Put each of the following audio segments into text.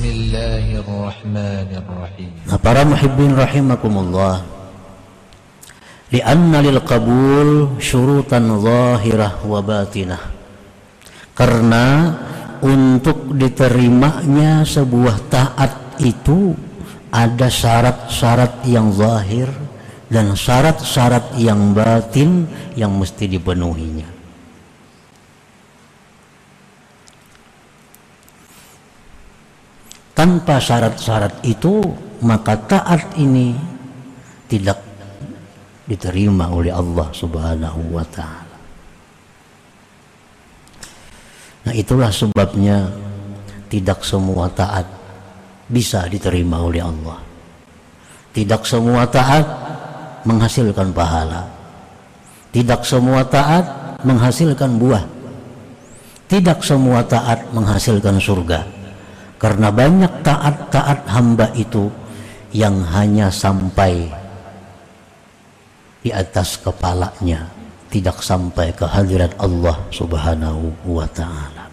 Bismillahirrahmanirrahim. Nah, para muhibbin rahimakumullah, li'anna lil qabul syurutan zahirah wa batinah. Karena untuk diterimanya sebuah taat itu ada syarat-syarat yang zahir dan syarat-syarat yang batin yang mesti dipenuhinya. Tanpa syarat-syarat itu maka taat ini tidak diterima oleh Allah Subhanahu wa ta'ala. Nah, itulah sebabnya tidak semua taat bisa diterima oleh Allah. Tidak semua taat menghasilkan pahala. Tidak semua taat menghasilkan buah. Tidak semua taat menghasilkan surga. Karena banyak taat-taat hamba itu yang hanya sampai di atas kepalanya, tidak sampai ke hadirat Allah Subhanahu wa ta'ala.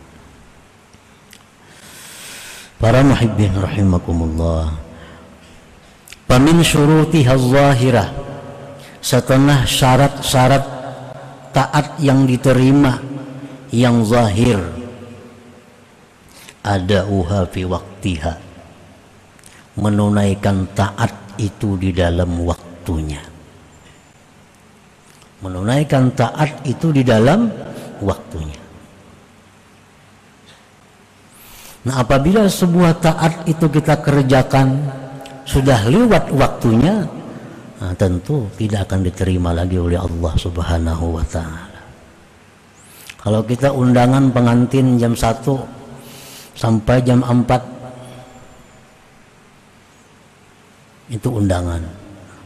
Para muhibbin rahimakumullah, famin syurutiha zahirah, setelah syarat-syarat taat yang diterima yang zahir, ada uha fi waktiha, menunaikan taat itu di dalam waktunya. Menunaikan taat itu di dalam waktunya. Nah, apabila sebuah taat itu kita kerjakan sudah lewat waktunya, nah, tentu tidak akan diterima lagi oleh Allah Subhanahu wa ta'ala. Kalau kita undangan pengantin jam 1 sampai jam 4 itu undangan,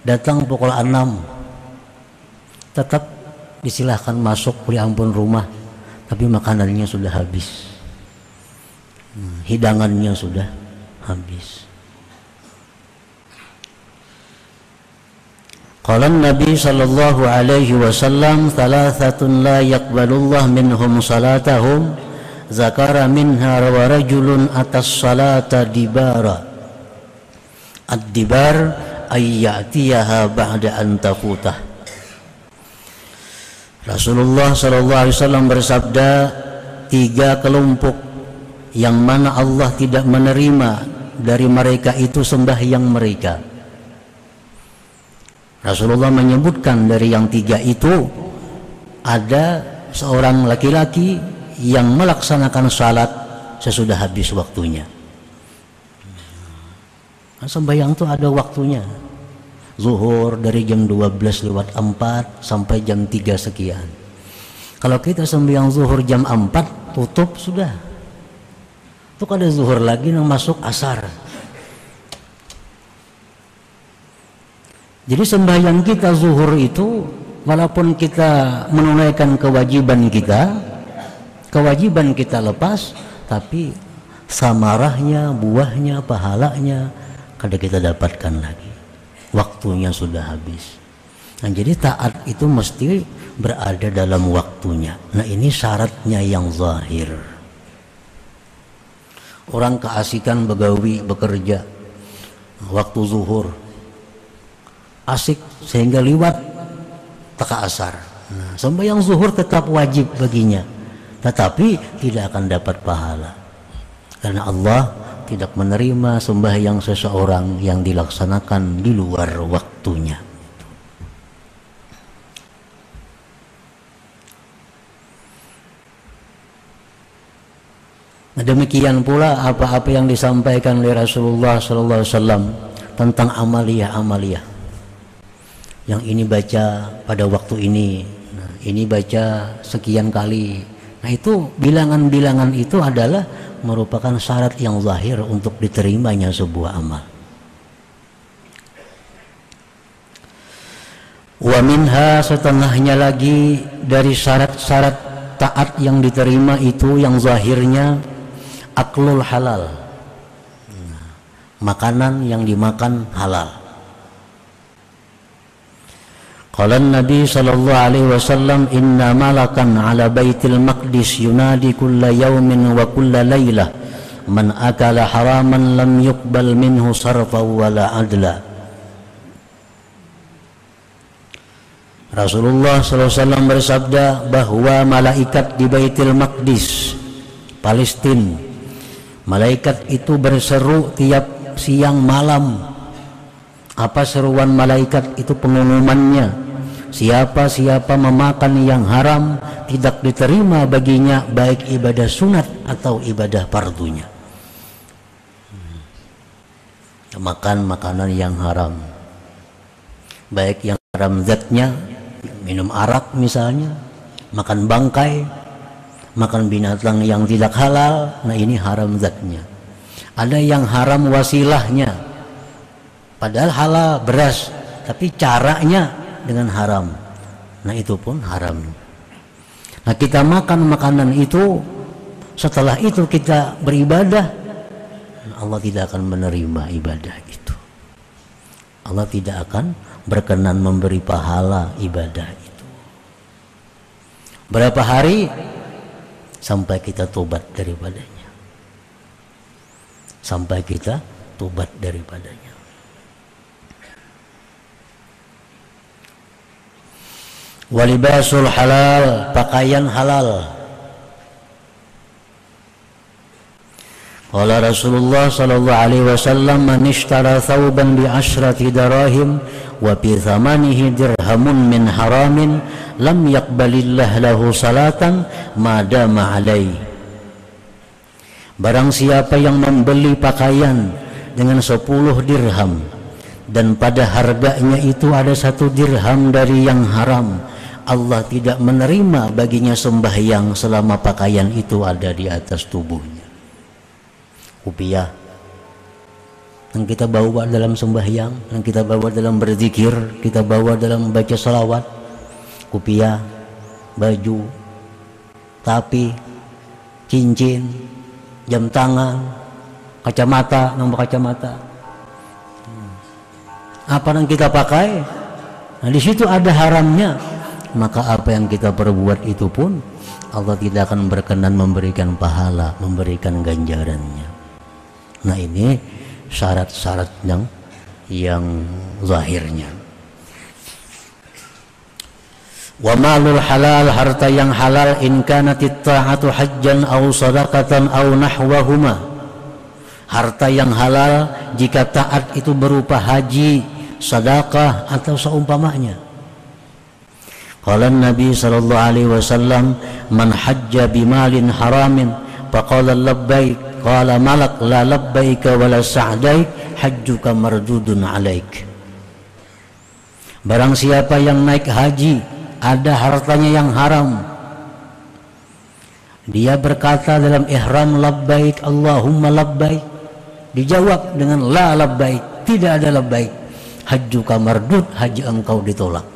datang pukul 6 tetap disilahkan masuk, beri ampun rumah, tapi makanannya sudah habis, hidangannya sudah habis. Qala Nabi sallallahu alaihi wasallam, thalathatun la yaqbalullah minhum salatahum, zakara minha wa rajulun atas salata dibara. Ad-dibar ay ya'tiyaha ba'da an tafutah. Rasulullah sallallahu alaihi wasallam bersabda, 3 kelompok yang mana Allah tidak menerima dari mereka itu sembahyang mereka. Rasulullah menyebutkan dari yang 3 itu ada seorang laki-laki yang melaksanakan salat sesudah habis waktunya. Sembahyang itu ada waktunya. Zuhur dari jam 12:04 sampai jam 3 sekian. Kalau kita sembahyang zuhur jam 4 tutup sudah. Itu ada zuhur lagi yang masuk asar. Jadi sembahyang kita zuhur itu, walaupun kita menunaikan kewajiban kita lepas, tapi samarahnya, buahnya, pahalanya kada kita dapatkan lagi. Waktunya sudah habis. Nah, jadi taat itu mesti berada dalam waktunya. Nah, ini syaratnya yang zahir. Orang keasikan begawi, bekerja waktu zuhur, asik sehingga liwat taka asar. Nah, sembahyang zuhur tetap wajib baginya, tetapi tidak akan dapat pahala karena Allah tidak menerima sembahyang seseorang yang dilaksanakan di luar waktunya. Nah, demikian pula apa-apa yang disampaikan oleh Rasulullah SAW tentang amaliyah-amaliyah. Yang ini baca pada waktu ini, nah, ini baca sekian kali. Nah, itu bilangan-bilangan itu adalah merupakan syarat yang zahir untuk diterimanya sebuah amal. Wa minha, setengahnya lagi dari syarat-syarat taat yang diterima itu yang zahirnya, aklul halal, makanan yang dimakan halal. Qala Nabi sallallahu alaihi wasallam, inna malakan ala baitil maqdis yunadi kulla yaumin wa kulla laylah man akala haraman lam yuqbal minhu sarfa wala adla. Rasulullah SAW bersabda bahwa malaikat di Baitul Maqdis, Palestina, malaikat itu berseru tiap siang malam. Apa seruan malaikat itu? Pengumumannya, siapa-siapa memakan yang haram tidak diterima baginya baik ibadah sunat atau ibadah fardunya. Makan makanan yang haram, baik yang haram zatnya, minum arak misalnya, makan bangkai, makan binatang yang tidak halal, nah ini haram zatnya. Ada yang haram wasilahnya, padahal halal beras, tapi caranya dengan haram, nah itu pun haram. Nah kita makan makanan itu, setelah itu kita beribadah, Allah tidak akan menerima ibadah itu. Allah tidak akan berkenan memberi pahala ibadah itu. Berapa hari sampai kita tobat daripadanya, sampai kita tobat daripadanya. Walibasul halal, pakaian halal. Qala Rasulullah sallallahu alaihi wasallam, man ishtara thawban bi asyrati darahim wa bi thamanihi dirhamun min haramin lam yaqbalillah lahu salatan ma dama alaihi. Barang siapa yang membeli pakaian dengan 10 dirham dan pada harganya itu ada 1 dirham dari yang haram, Allah tidak menerima baginya sembahyang selama pakaian itu ada di atas tubuhnya. Rupiah yang kita bawa dalam sembahyang, yang kita bawa dalam berzikir, kita bawa dalam baca salawat, rupiah, baju, tapi, cincin, jam tangan, kacamata, nomor kacamata, apa yang kita pakai, nah di situ ada haramnya, maka apa yang kita perbuat itu pun Allah tidak akan berkenan memberikan pahala, memberikan ganjarannya. Nah ini syarat-syarat yang zahirnya. Wa malul halal, harta yang halal, in kanat ta'atu hajjan aw sadaqatan aw nahwahuma. Harta yang halal jika taat itu berupa haji, sedekah atau seumpamanya. Qala Nabi sallallahu alaihi wasallam, man hajja bimalin haramin faqala labbaik qala malak la labbaika wala sa'daik hajjuka mardudun alaik. Barang siapa yang naik haji ada hartanya yang haram, dia berkata dalam ihram labbaik Allahumma labbaik, dijawab dengan la labbaik, tidak ada labbaik, hajjuka mardud, haji engkau ditolak.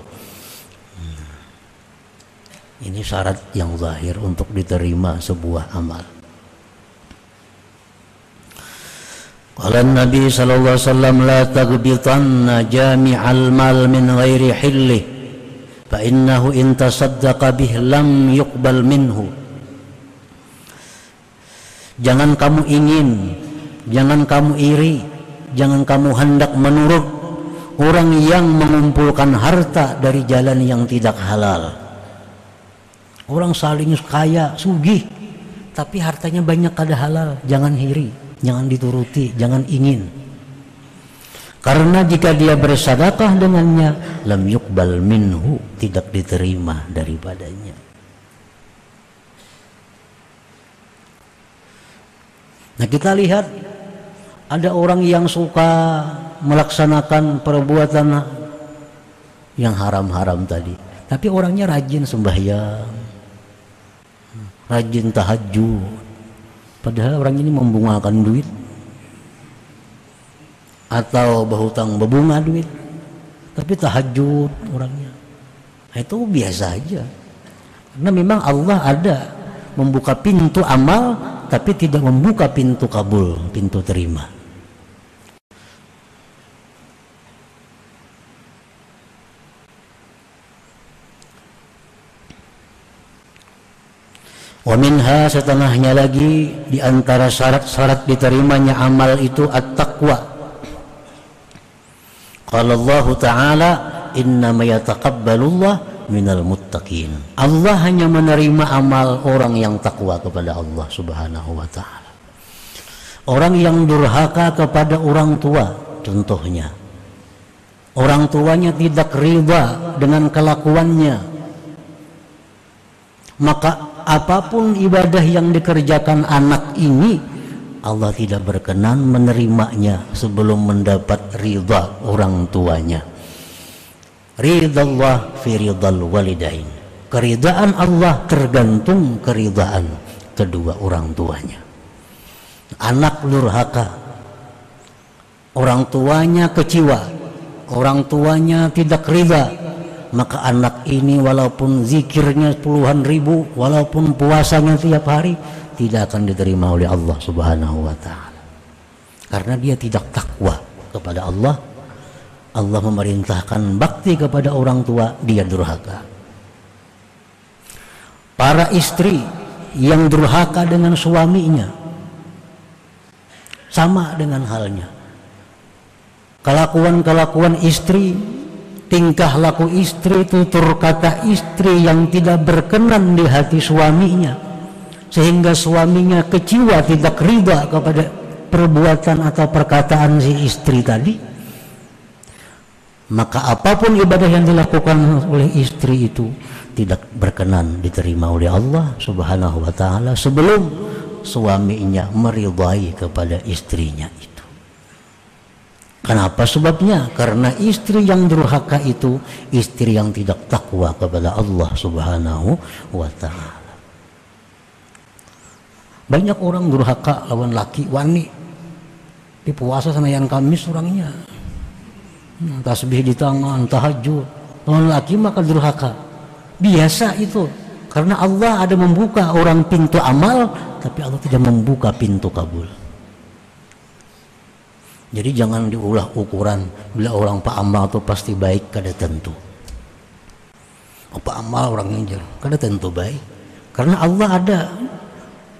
Ini syarat yang zahir untuk diterima sebuah amal. Qala Nabi sallallahu alaihi wasallam, la taghbitanna jami'al mal min ghairi hillih fa innahu in tasaddaqa bih lam yuqbal minhu. Jangan kamu ingin, jangan kamu iri, jangan kamu hendak menurut orang yang mengumpulkan harta dari jalan yang tidak halal. Orang saling kaya, sugih, tapi hartanya banyak kada halal, jangan iri, jangan dituruti, jangan ingin. Karena jika dia bersedekah dengannya, lam yuqbal minhu, tidak diterima daripadanya. Nah kita lihat ada orang yang suka melaksanakan perbuatan yang haram-haram tadi, tapi orangnya rajin sembahyang, rajin tahajud, padahal orang ini membungakan duit atau berhutang berbunga duit, tapi tahajud orangnya. Nah, itu biasa aja, karena memang Allah ada membuka pintu amal tapi tidak membuka pintu kabul, pintu terima. Wa minha, setengahnya lagi di antara syarat-syarat diterimanya amal itu at-taqwa. Qala Allah Ta'ala, innama yataqabbalullah minal muttaqin. Allah hanya menerima amal orang yang takwa kepada Allah Subhanahu wa Ta'ala. Orang yang durhaka kepada orang tua, contohnya orang tuanya tidak riba dengan kelakuannya, maka apapun ibadah yang dikerjakan anak ini, Allah tidak berkenan menerimanya sebelum mendapat ridha orang tuanya. Ridallah fi ridal walidain. Keridaan Allah tergantung keridaan kedua orang tuanya. Anak durhaka, orang tuanya kecewa, orang tuanya tidak ridha, maka anak ini walaupun zikirnya puluhan ribu, walaupun puasanya tiap hari, tidak akan diterima oleh Allah Subhanahu wa Ta'ala, karena dia tidak takwa kepada Allah. Allah memerintahkan bakti kepada orang tua, dia durhaka. Para istri yang durhaka dengan suaminya, sama dengan halnya. Kelakuan istri, tingkah laku istri, tutur kata istri yang tidak berkenan di hati suaminya, sehingga suaminya kecewa, tidak ridha kepada perbuatan atau perkataan si istri tadi, maka apapun ibadah yang dilakukan oleh istri itu tidak berkenan diterima oleh Allah Subhanahu wa Ta'ala sebelum suaminya meridai kepada istrinya itu. Kenapa sebabnya? Karena istri yang durhaka itu istri yang tidak takwa kepada Allah Subhanahu wa Ta'ala. Banyak orang durhaka lawan laki wani, di puasa senayan Kamis orangnya, tasbih di tangan, tahajud. Lawan laki maka durhaka, biasa itu. Karena Allah ada membuka orang pintu amal, tapi Allah tidak membuka pintu kabul. Jadi jangan diulah ukuran bila orang pak amal itu pasti baik, kada tentu. Pak amal orang ngejar, kada tentu baik. Karena Allah ada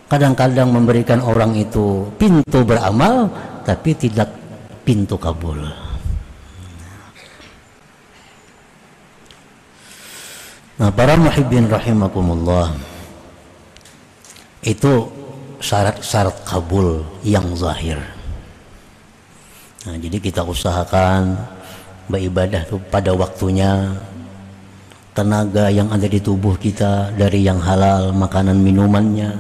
kadang-kadang memberikan orang itu pintu beramal, tapi tidak pintu kabul. Nah, para muhibbin rahimakumullah, itu syarat-syarat kabul yang zahir. Nah, jadi kita usahakan beribadah itu pada waktunya, tenaga yang ada di tubuh kita dari yang halal, makanan minumannya,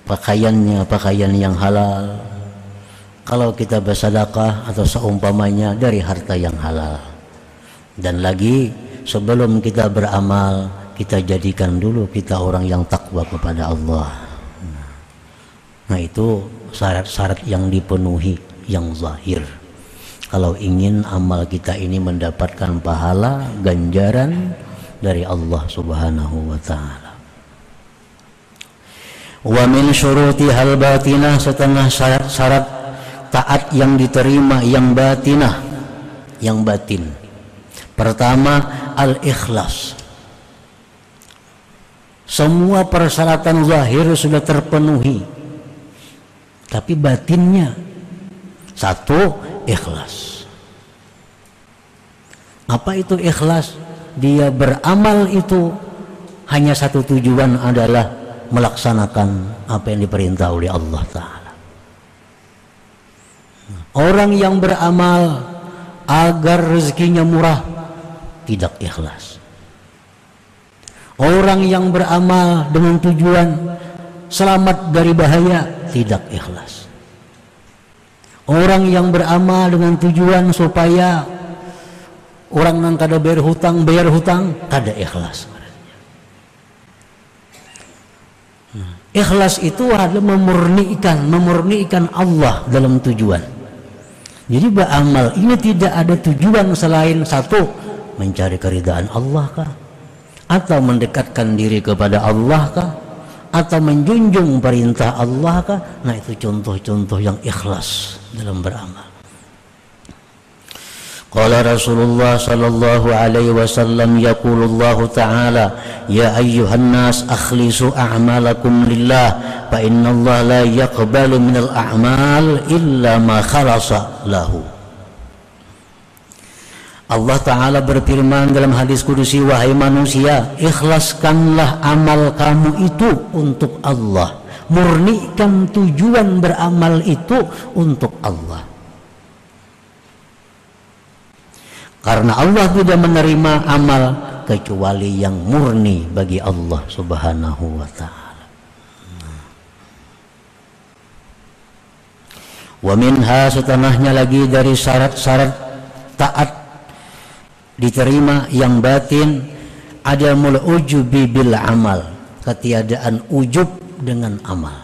pakaiannya pakaian yang halal. Kalau kita bersedekah atau seumpamanya dari harta yang halal. Dan lagi sebelum kita beramal, kita jadikan dulu kita orang yang takwa kepada Allah. Nah, itu syarat-syarat yang dipenuhi yang zahir. Kalau ingin amal kita ini mendapatkan pahala, ganjaran dari Allah Subhanahu wa Ta'ala. Wa min syurutihal batinah, setengah syarat-syarat taat yang diterima yang batinah, yang batin. Pertama, al-ikhlas. Semua persyaratan zahir sudah terpenuhi, tapi batinnya satu, ikhlas. Apa itu ikhlas? Dia beramal itu hanya satu tujuan, adalah melaksanakan apa yang diperintah oleh Allah Ta'ala. Orang yang beramal agar rezekinya murah, tidak ikhlas. Orang yang beramal dengan tujuan selamat dari bahaya, tidak ikhlas. Orang yang beramal dengan tujuan supaya orang yang kada bayar hutang, kada ikhlas. Ikhlas itu adalah memurnikan Allah dalam tujuan. Jadi beramal ini tidak ada tujuan selain satu, mencari keridhaan Allah kah? Atau mendekatkan diri kepada Allah kah? Atau menjunjung perintah Allah kah? Nah, itu contoh-contoh yang ikhlas dalam beramal. Qala Rasulullah sallallahu alaihi wasallam, yaqulullahu ta'ala, ya ayyuhan nas akhlisu a'malakum lillah fa innallaha la yaqbalu minal a'mal illa ma khalasa lahu. Allah Ta'ala berfirman dalam hadis kudusi, wahai manusia, ikhlaskanlah amal kamu itu untuk Allah, murnikan tujuan beramal itu untuk Allah. Karena Allah tidak menerima amal kecuali yang murni bagi Allah Subhanahu wa ta'ala. Wa minha, setanahnya lagi dari syarat-syarat taat diterima yang batin, adamul ujubi bil amal, ketiadaan ujub dengan amal.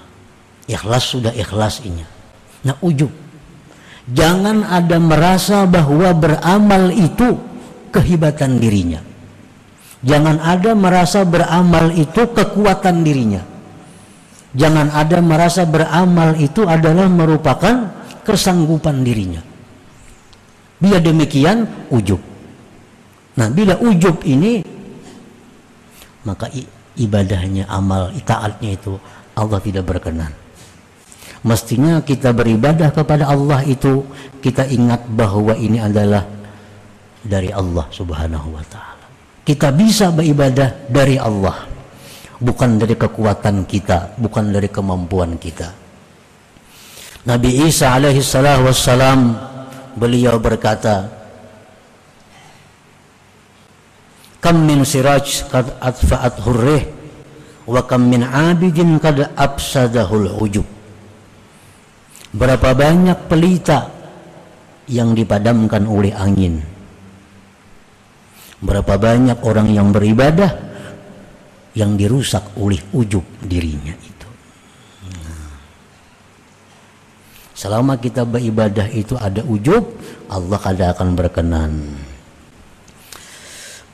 Ikhlas sudah ikhlas ini. Nah, ujub, jangan ada merasa bahwa beramal itu kehebatan dirinya. Jangan ada merasa beramal itu kekuatan dirinya. Jangan ada merasa beramal itu adalah merupakan kesanggupan dirinya. Bila demikian, ujub. Nah, bila ujub ini, maka ibadahnya, amal, taatnya itu Allah tidak berkenan. Mestinya kita beribadah kepada Allah itu kita ingat bahwa ini adalah dari Allah Subhanahu wa ta'ala. Kita bisa beribadah dari Allah, bukan dari kekuatan kita, bukan dari kemampuan kita. Nabi Isa alaihi wassalam, beliau berkata, kam min siraj kad atfa'at hurrih wa kam min abidin kad afsadahul ujub. Berapa banyak pelita yang dipadamkan oleh angin, berapa banyak orang yang beribadah yang dirusak oleh ujub dirinya itu. Selama kita beribadah itu ada ujub, Allah tidak akan berkenan.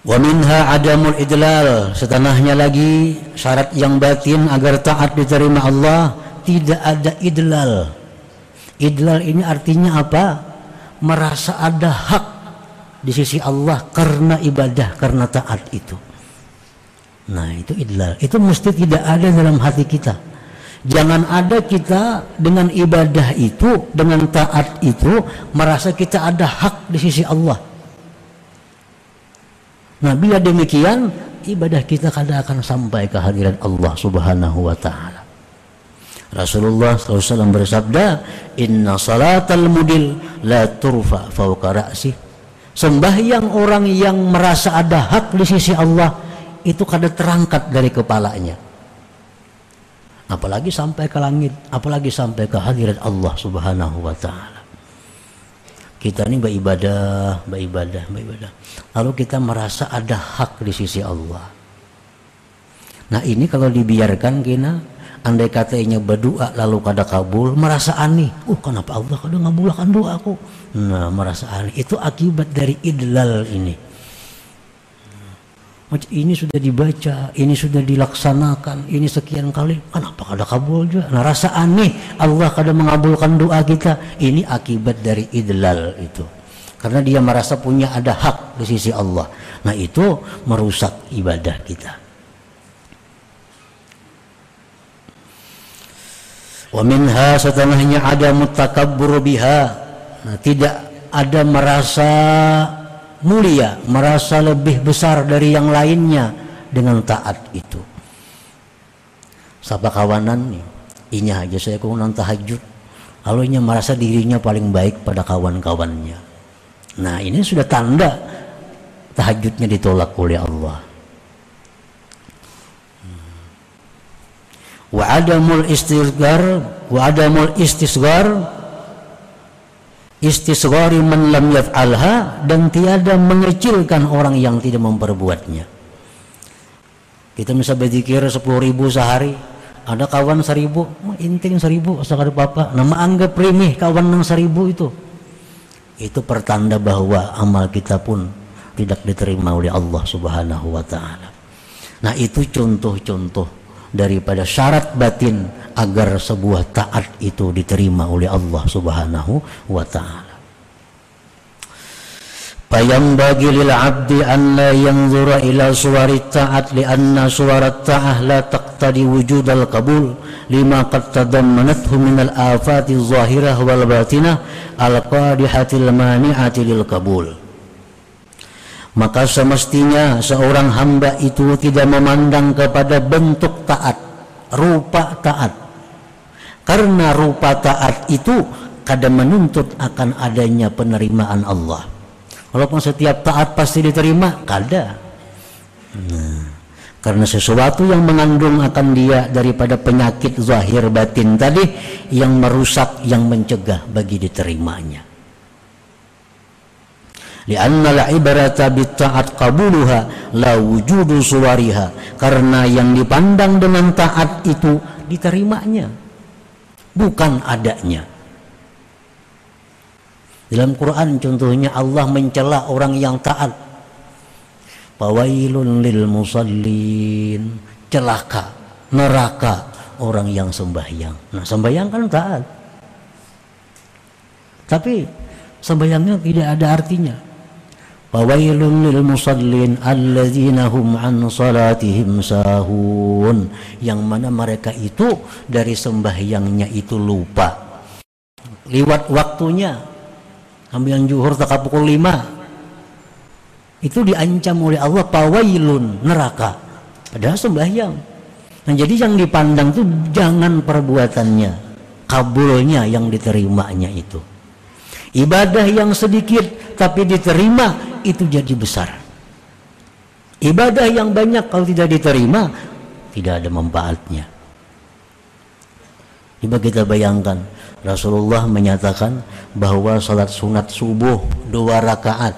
Wa minha adamul idlal, setanahnya lagi syarat yang batin agar taat diterima Allah, tidak ada idlal. Idlal ini artinya apa? Merasa ada hak di sisi Allah karena ibadah, karena taat itu. Nah, itu idlal. Itu mesti tidak ada dalam hati kita. Jangan ada kita dengan ibadah itu, dengan taat itu, merasa kita ada hak di sisi Allah. Nah, bila demikian, ibadah kita kadang akan sampai ke hadirat Allah Subhanahu wa ta'ala. Rasulullah SAW bersabda, inna salatal mudil la turfa fawqa ra'si. Sembahyang orang yang merasa ada hak di sisi Allah itu kada terangkat dari kepalanya, apalagi sampai ke langit, apalagi sampai ke hadirat Allah Subhanahu wa ta'ala. Kita ini beribadah, lalu kita merasa ada hak di sisi Allah. Nah, ini kalau dibiarkan kena, andai katanya berdoa lalu kada kabul, merasa aneh. Kenapa Allah kada ngabulkan doaku? Nah, merasa aneh. Itu akibat dari idlal ini. Ini sudah dibaca, ini sudah dilaksanakan, ini sekian kali, kenapa kada kabul juga? Nah, rasa aneh Allah kada mengabulkan doa kita. Ini akibat dari idlal itu. Karena dia merasa punya ada hak di sisi Allah. Nah, itu merusak ibadah kita. Wa minha, setelahnya ada mutakabbur biha. Nah, tidak ada merasa mulia, merasa lebih besar dari yang lainnya dengan taat itu. Sapa kawanan nih, inya aja saya kurang tahajud, lalu inya merasa dirinya paling baik pada kawan-kawannya. Nah, ini sudah tanda tahajudnya ditolak oleh Allah. Wa adamul istisghari man lam yaf'alha, dan tiada mengecilkan orang yang tidak memperbuatnya. Kita bisa berzikir 10.000 sehari, ada kawan 1.000, inting 1.000 asal ada apa-apa, nama anggap remeh kawan yang 1.000 itu pertanda bahwa amal kita pun tidak diterima oleh Allah Subhanahu wa ta'ala. Nah, itu contoh-contoh daripada syarat batin agar sebuah taat itu diterima oleh Allah Subhanahu wa ta'ala. Fayambagi lil abdi an la yanzura ila suwarit ta'at lianna suwarat ta'ah la taqtadi wujudal qabul lima qad tadammanathu minal afati zahirah wal batinah al-qadihatil mani'ati lil qabul. Maka semestinya seorang hamba itu tidak memandang kepada bentuk taat, rupa taat, karena rupa taat itu kadang menuntut akan adanya penerimaan Allah. Walaupun setiap taat pasti diterima, kada. Karena sesuatu yang mengandung akan dia daripada penyakit zahir batin tadi yang merusak, yang mencegah bagi diterimanya. Lianna al-ibarata bitta'at qabuluha la wujudu suwariha. Karena yang dipandang dengan taat itu diterimanya, bukan adanya. Dalam Quran contohnya Allah mencela orang yang taat. Fawailun lil musallin, celaka, neraka orang yang sembahyang. Nah, sembahyang kan taat, tapi sembahyangnya tidak ada artinya. Fawailun lil musallin alladzina hum an salatihim sahun, yang mana mereka itu dari sembahyangnya itu lupa, liwat waktunya. Ambilan zuhur tak pukul 5 itu diancam oleh Allah pawailun, neraka, padahal sembahyang. Nah, jadi yang dipandang itu jangan perbuatannya, kabulnya yang diterimanya itu. Ibadah yang sedikit tapi diterima itu jadi besar. Ibadah yang banyak kalau tidak diterima tidak ada manfaatnya. Coba kita bayangkan, Rasulullah menyatakan bahwa salat sunat subuh 2 rakaat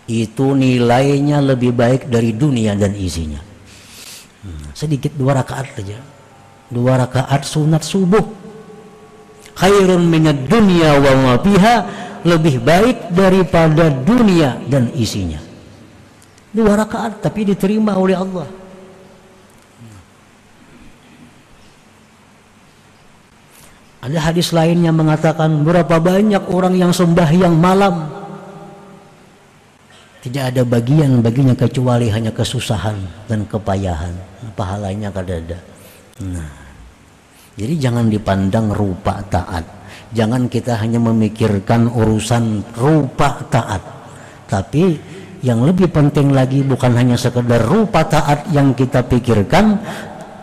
itu nilainya lebih baik dari dunia dan isinya. Sedikit 2 rakaat saja, 2 rakaat sunat subuh, khairun minad dunya wa ma fiha, lebih baik daripada dunia dan isinya. 2 rakaat tapi diterima oleh Allah. Ada hadis lain yang mengatakan berapa banyak orang yang sembahyang malam tidak ada bagian baginya kecuali hanya kesusahan dan kepayahan, pahalanya kada ada. Nah, jadi jangan dipandang rupa taat, jangan kita hanya memikirkan urusan rupa taat, tapi yang lebih penting lagi bukan hanya sekedar rupa taat yang kita pikirkan,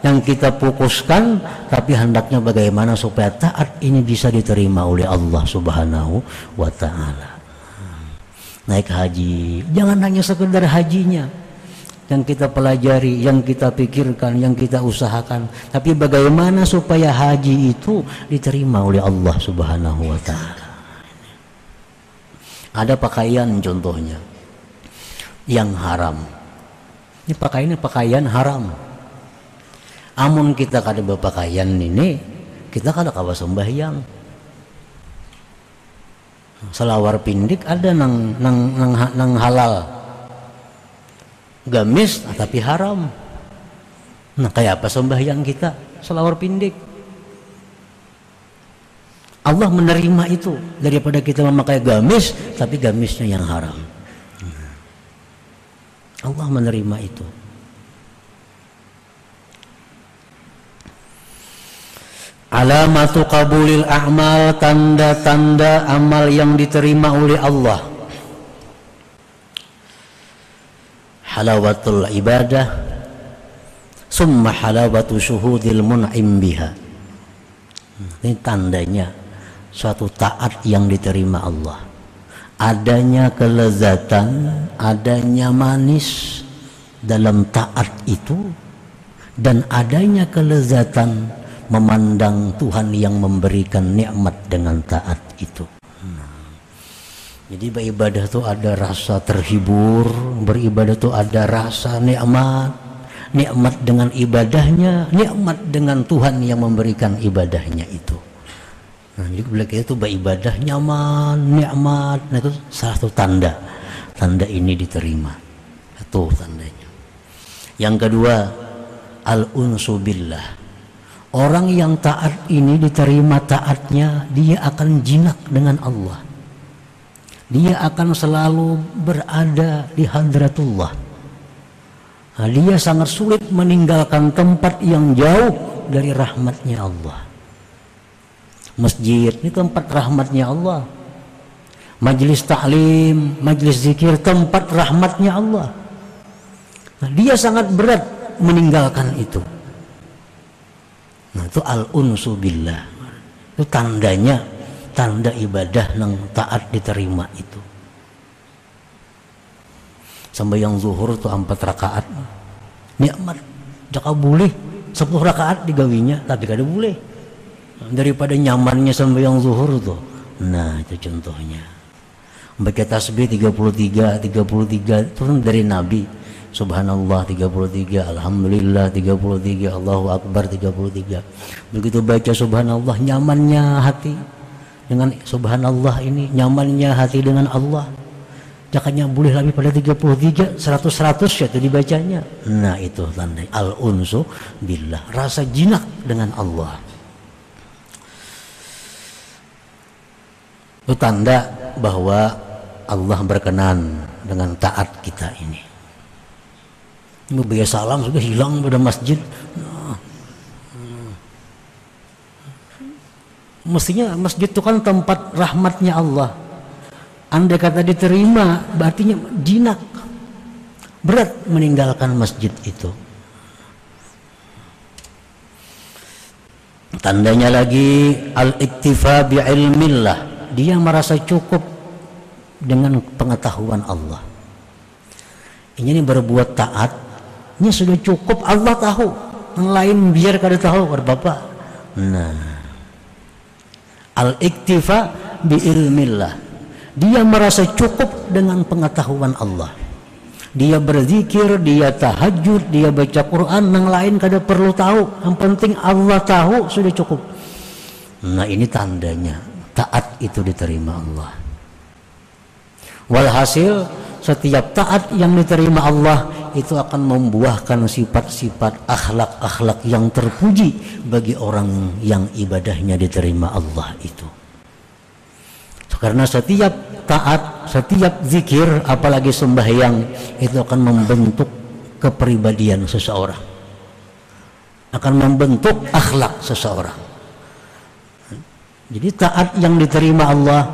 yang kita fokuskan, tapi hendaknya bagaimana supaya taat ini bisa diterima oleh Allah Subhanahu wa ta'ala. Naik haji, jangan hanya sekedar hajinya yang kita pelajari, yang kita pikirkan, yang kita usahakan, tapi bagaimana supaya haji itu diterima oleh Allah Subhanahu wa ta'ala. Ada pakaian contohnya yang haram, ini pakaian haram. Amun kita kada berpakaian ini, kita kada kawa sembahyang. Selawar pindik ada nang halal, gamis tapi haram. Nah, kayak apa sembahyang kita selawar pindik? Allah menerima itu daripada kita memakai gamis tapi gamisnya yang haram. Allah menerima itu. Alamatu qabulil a'mal, tanda-tanda amal yang diterima oleh Allah. Halawatul ibadah, summa halawatu syuhudil mun'im biha. Ini tandanya suatu taat yang diterima Allah. Adanya kelezatan, adanya manis dalam taat itu, dan adanya kelezatan memandang Tuhan yang memberikan nikmat dengan taat itu. Jadi beribadah itu ada rasa terhibur, beribadah itu ada rasa nikmat, nikmat dengan ibadahnya, nikmat dengan Tuhan yang memberikan ibadahnya itu. Nah, jadi bila kita itu beribadah nyaman, nikmat, nah itu salah satu tanda ini diterima. Itu tandanya. Yang kedua, al-unsu billah. Orang yang taat ini diterima taatnya, dia akan jinak dengan Allah. dia akan selalu berada di hadratullah. Nah, dia sangat sulit meninggalkan tempat yang jauh dari rahmatnya Allah. Masjid ini tempat rahmatnya Allah. Majlis ta'lim, majlis zikir, tempat rahmatnya Allah. Nah, dia sangat berat meninggalkan itu. Nah, itu al-unsu billah. Itu tandanya, tanda ibadah yang taat diterima itu. Sembahyang zuhur itu 4 rakaat. Nikmat. Jaka boleh 10 rakaat digawinya, tapi kada boleh. Daripada nyamannya sembahyang zuhur tuh. Nah, itu contohnya. Baca tasbih 33 itu dari Nabi. Subhanallah 33, Alhamdulillah 33, Allahu Akbar 33. Begitu baca subhanallah, nyamannya hati dengan subhanallah ini, nyamannya hati dengan Allah. Jakanya boleh lebih pada 33, 100 ya itu dibacanya. Nah, itu tanda al-unsu billah, rasa jinak dengan Allah. Itu tanda bahwa Allah berkenan dengan taat kita ini. Biaya salam sudah hilang pada masjid. Mestinya masjid itu kan tempat rahmatnya Allah. Andai kata diterima, berarti jinak. Berat meninggalkan masjid itu. Tandanya lagi al-iktifa bi'ilmillah. Dia merasa cukup dengan pengetahuan Allah. Ini berbuat taat, ini sudah cukup, Allah tahu. Yang lain biar kada tahu, kada Bapak. Nah, al-iktifa bi'ilmillah. Dia merasa cukup dengan pengetahuan Allah. Dia berzikir, dia tahajud, dia baca Quran, yang lain kada perlu tahu. Yang penting Allah tahu, sudah cukup. Nah, ini tandanya taat itu diterima Allah. Walhasil setiap taat yang diterima Allah itu akan membuahkan sifat-sifat akhlak-akhlak yang terpuji bagi orang yang ibadahnya diterima Allah itu. Karena setiap taat, setiap zikir, apalagi sembahyang, itu akan membentuk kepribadian seseorang, akan membentuk akhlak seseorang. Jadi taat yang diterima Allah,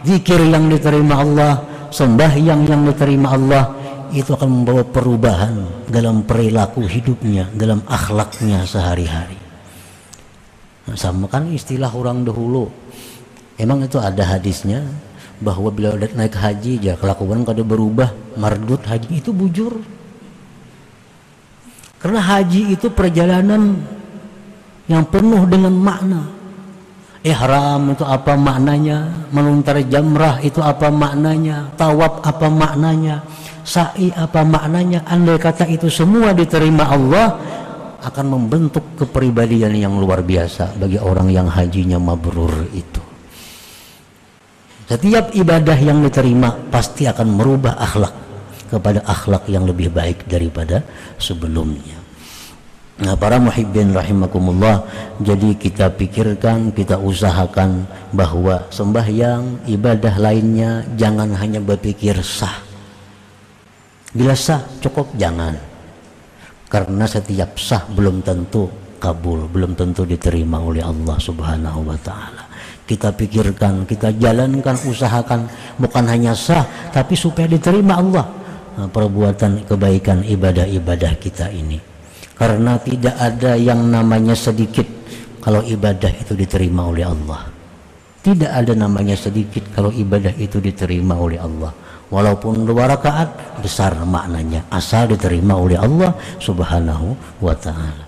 zikir yang diterima Allah, sembahyang yang diterima Allah, itu akan membawa perubahan dalam perilaku hidupnya, dalam akhlaknya sehari-hari. Nah, sama kan istilah orang dahulu. Emang itu ada hadisnya bahwa bila udah naik haji ya kelakuan kada berubah, mardut haji itu bujur. Karena haji itu perjalanan yang penuh dengan makna. Ihram itu apa maknanya, melontar jamrah itu apa maknanya, tawaf apa maknanya, sa'i apa maknanya. Andai kata itu semua diterima Allah, akan membentuk kepribadian yang luar biasa bagi orang yang hajinya mabrur itu. Setiap ibadah yang diterima pasti akan merubah akhlak kepada akhlak yang lebih baik daripada sebelumnya. Nah, para muhibbin rahimakumullah, jadi kita pikirkan, kita usahakan bahwa sembahyang, ibadah lainnya jangan hanya berpikir sah. Bila sah cukup, jangan. Karena setiap sah belum tentu kabul, belum tentu diterima oleh Allah Subhanahu wa taala. Kita pikirkan, kita jalankan, usahakan bukan hanya sah tapi supaya diterima Allah. Nah, perbuatan kebaikan ibadah-ibadah kita ini. Karena tidak ada yang namanya sedikit kalau ibadah itu diterima oleh Allah. Tidak ada namanya sedikit kalau ibadah itu diterima oleh Allah. Walaupun 2 rakaat, besar maknanya asal diterima oleh Allah Subhanahu wa taala.